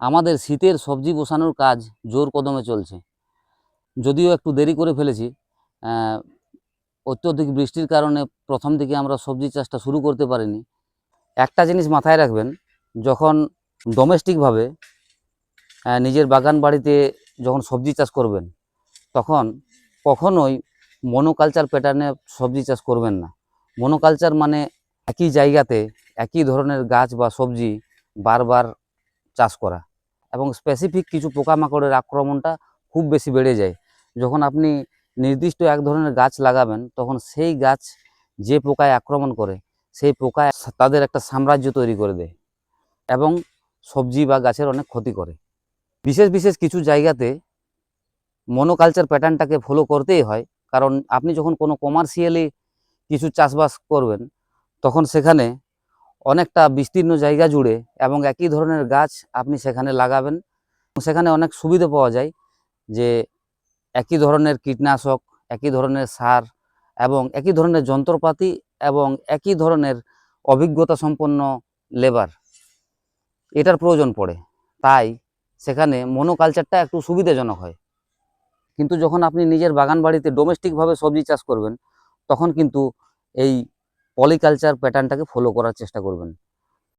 আমাদের শীতের সবজি বসানোর কাজ জোর কদমে চলছে। যদিও একটু দেরি করে ফেলেছি, অত্যধিক বৃষ্টির কারণে প্রথম দিকে আমরা সবজি চাষটা শুরু করতে পারিনি। একটা জিনিস মাথায় রাখবেন, যখন ডোমেস্টিকভাবে নিজের বাগান বাড়িতে যখন সবজি চাষ করবেন, তখন কখনোই মনোকালচার প্যাটার্নে সবজি চাষ করবেন না। মনোকালচার মানে একই জায়গাতে একই ধরনের গাছ বা সবজি বারবার চাষ করা, এবং স্পেসিফিক কিছু পোকামাকড়ের আক্রমণটা খুব বেশি বেড়ে যায়। যখন আপনি নির্দিষ্ট এক ধরনের গাছ লাগাবেন, তখন সেই গাছ যে পোকায় আক্রমণ করে, সেই পোকায় তাদের একটা সাম্রাজ্য তৈরি করে দেয় এবং সবজি বা গাছের অনেক ক্ষতি করে। বিশেষ বিশেষ কিছু জায়গাতে মনোকালচার প্যাটার্নটাকে ফলো করতেই হয়, কারণ আপনি যখন কোনো কমার্শিয়ালি কিছু চাষবাস করবেন, তখন সেখানে অনেকটা বিস্তীর্ণ জায়গা জুড়ে এবং একই ধরনের গাছ আপনি সেখানে লাগাবেন। সেখানে অনেক সুবিধা পাওয়া যায়, যে একই ধরনের কীটনাশক, একই ধরনের সার এবং একই ধরনের যন্ত্রপাতি এবং একই ধরনের অভিজ্ঞতা সম্পন্ন লেবার, এটার প্রয়োজন পড়ে। তাই সেখানে মনোকালচারটা একটু সুবিধাজনক হয়। কিন্তু যখন আপনি নিজের বাগান বাড়িতে ডোমেস্টিকভাবে সবজি চাষ করবেন, তখন কিন্তু এই পলিকালচার প্যাটার্নটাকে ফলো করার চেষ্টা করবেন।